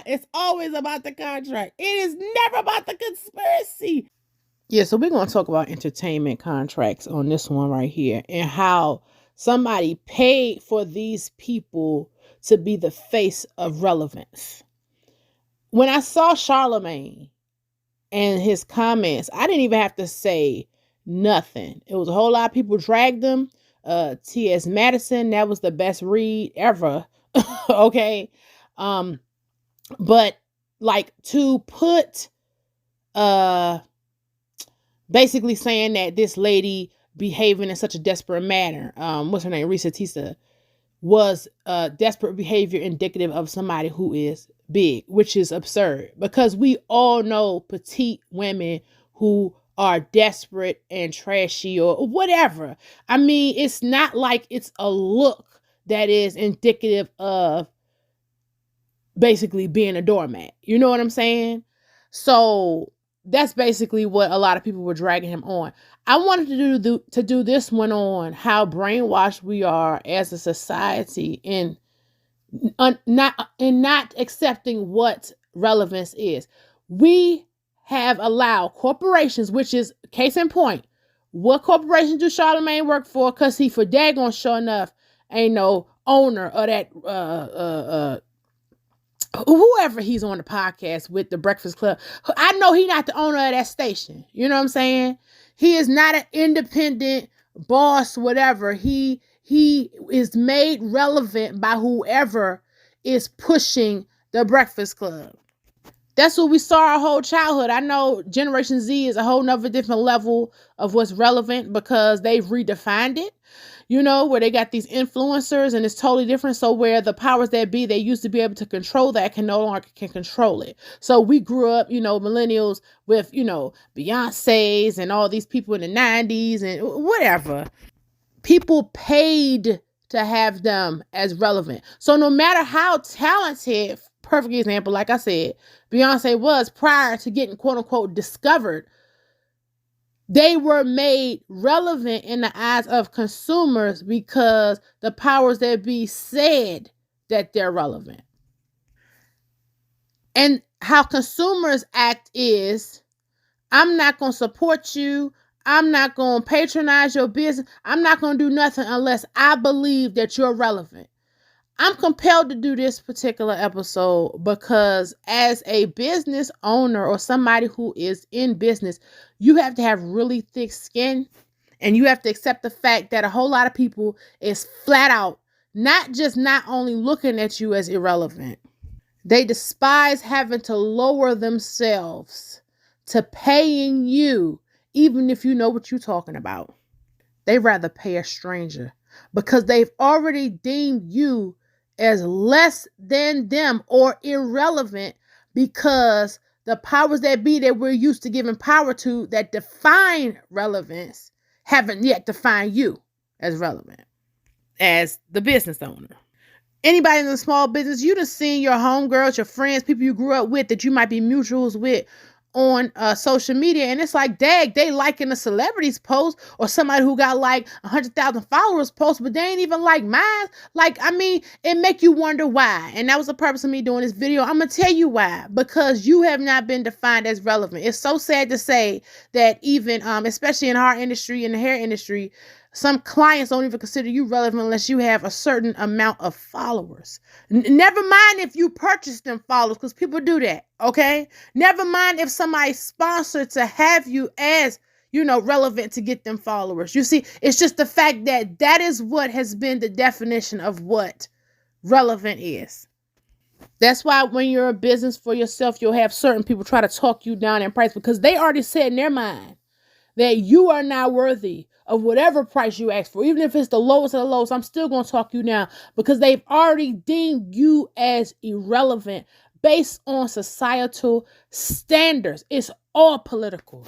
It's always about the contract. It is never about the conspiracy. Yeah, so we're going to talk about entertainment contracts on this one right here and how somebody paid for these people to be the face of relevance. When I saw Charlamagne and his comments, I didn't even have to say nothing. It was a whole lot of people dragged him. T.S. Madison, that was the best read ever. Okay. But like to put basically saying that this lady behaving in such a desperate manner, what's her name, Reesa Teesa, was desperate behavior indicative of somebody who is big, which is absurd because we all know petite women who are desperate and trashy or whatever. I mean, it's not like it's a look that is indicative of basically being a doormat. You know what I'm saying? So that's basically what a lot of people were dragging him on. I wanted to do this one on how brainwashed we are as a society in not accepting what relevance is. We have allowed corporations, which is case in point. What corporation do Charlamagne work for? Because he for daggone sure enough ain't no owner of that whoever he's on the podcast with, the Breakfast Club. I know he's not the owner of that station. You know what I'm saying? He is not an independent boss, whatever. He is made relevant by whoever is pushing the Breakfast Club. That's what we saw our whole childhood. I know Generation Z is a whole nother different level of what's relevant because they've redefined it. You know, where they got these influencers and it's totally different. So where the powers that be, they used to be able to control that can no longer can control it. So we grew up, you know, millennials with, you know, Beyonce's and all these people in the 90s and whatever. People paid to have them as relevant. So no matter how talented, perfect example, like I said, Beyonce was prior to getting quote unquote discovered, they were made relevant in the eyes of consumers because the powers that be said that they're relevant. And how consumers act is, I'm not going to support you. I'm not going to patronize your business. I'm not going to do nothing unless I believe that you're relevant. I'm compelled to do this particular episode because as a business owner or somebody who is in business, you have to have really thick skin and you have to accept the fact that a whole lot of people is flat out not only looking at you as irrelevant. They despise having to lower themselves to paying you, even if you know what you're talking about. They rather pay a stranger because they've already deemed you as less than them or irrelevant because the powers that be that we're used to giving power to that define relevance haven't yet defined you as relevant as the business owner. Anybody in the small business, you done seen your homegirls, your friends, people you grew up with that you might be mutuals with on social media, and it's like, dang, they liking a celebrity's post or somebody who got like 100,000 followers post, but they ain't even like mine. Like, I mean, it make you wonder why. And that was the purpose of me doing this video. I'm gonna tell you why. Because you have not been defined as relevant. It's so sad to say that even especially in our industry, in the hair industry, some clients don't even consider you relevant unless you have a certain amount of followers. Never mind if you purchase them followers, because people do that, okay? Never mind if somebody's sponsored to have you as, you know, relevant to get them followers. You see, it's just the fact that that is what has been the definition of what relevant is. That's why when you're a business for yourself, you'll have certain people try to talk you down in price because they already said in their mind that you are not worthy of whatever price you ask for. Even if it's the lowest of the lowest, I'm still going to talk you down because they've already deemed you as irrelevant based on societal standards. It's all political.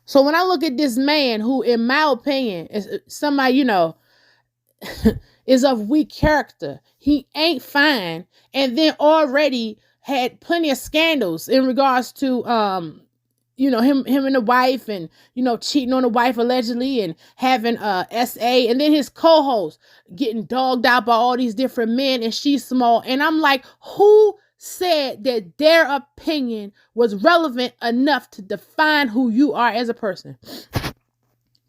So when I look at this man who, in my opinion, is somebody, you know, is of weak character, he ain't fine, and then already had plenty of scandals in regards to you know, him and the wife, and, you know, cheating on the wife allegedly, and having SA, and then his co-host getting dogged out by all these different men, and she's small. And I'm like, who said that their opinion was relevant enough to define who you are as a person.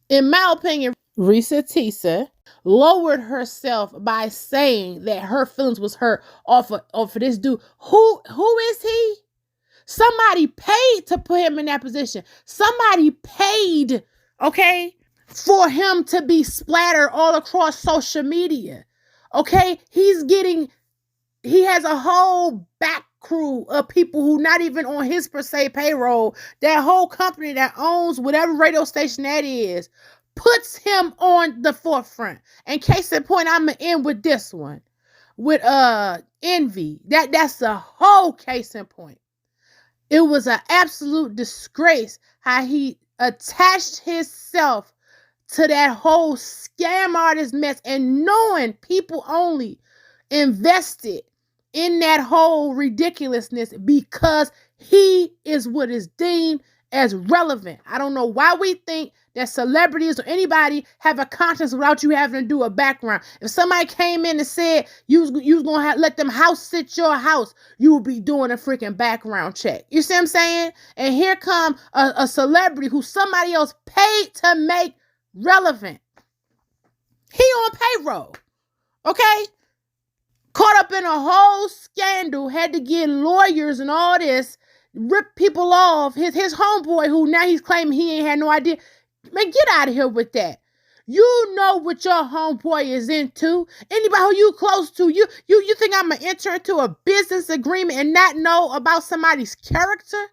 In my opinion, Reesa Teesa lowered herself by saying that her feelings was hurt off of this dude. Who is he? Somebody paid to put him in that position. Somebody paid, okay, for him to be splattered all across social media. Okay, he has a whole back crew of people who not even on his per se payroll. That whole company that owns whatever radio station that is puts him on the forefront. And case in point, I'm gonna end with this one. With Envy. That's a whole case in point. It was an absolute disgrace how he attached himself to that whole scam artist mess, and knowing people only invested in that whole ridiculousness because he is what is deemed as relevant. I don't know why we think that celebrities or anybody have a conscience without you having to do a background. If somebody came in and said you was going to let them house sit your house, you would be doing a freaking background check. You see what I'm saying? And here come a celebrity who somebody else paid to make relevant. He on payroll. Okay? Caught up in a whole scandal, had to get lawyers and all this, rip people off. His homeboy, who now he's claiming he ain't had no idea. Man, get out of here with that. You know what your homeboy is into. Anybody who you close to, you think I'm going to enter into a business agreement and not know about somebody's character?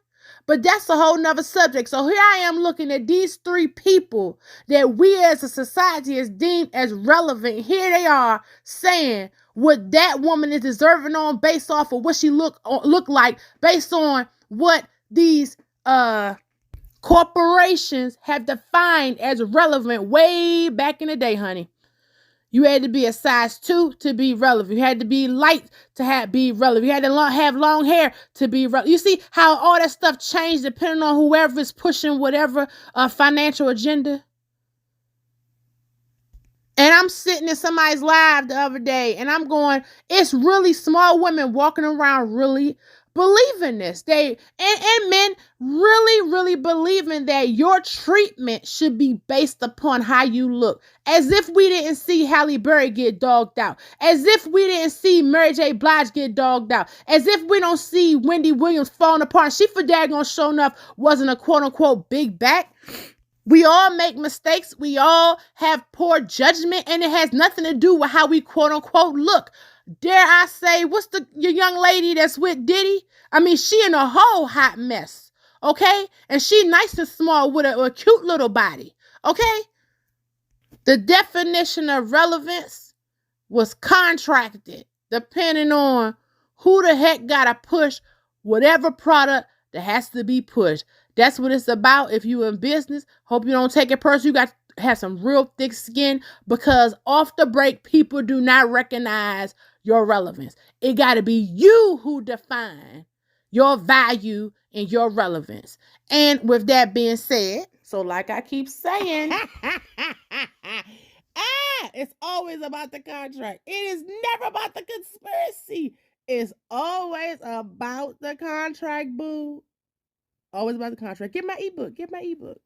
But that's a whole nother subject. So here I am looking at these three people that we as a society is deemed as relevant. Here they are saying what that woman is deserving on based off of what she look like, based on what these corporations have defined as relevant way back in the day, honey. You had to be a size 2 to be relevant. You had to be light to be relevant. You had to have long hair to be relevant. You see how all that stuff changed depending on whoever is pushing whatever financial agenda? And I'm sitting in somebody's live the other day and I'm going, it's really small women walking around really believing this. And men really believing that your treatment should be based upon how you look. As if we didn't see Halle Berry get dogged out. As if we didn't see Mary J. Blige get dogged out. As if we don't see Wendy Williams falling apart. She for daggone sure enough wasn't a quote unquote big back. We all make mistakes. We all have poor judgment, and it has nothing to do with how we quote unquote look. Dare I say, what's your young lady that's with Diddy? I mean, she in a whole hot mess, okay? And she nice and small with a cute little body, okay? The definition of relevance was contracted, depending on who the heck got to push whatever product that has to be pushed. That's what it's about. If you're in business, hope you don't take it personal. You got to have some real thick skin, because off the break, people do not recognize your relevance. It got to be you who define your value and your relevance. And with that being said, so like I keep saying, it's always about the contract. It is never about the conspiracy. It's always about the contract, boo. Always about the contract. Get my ebook.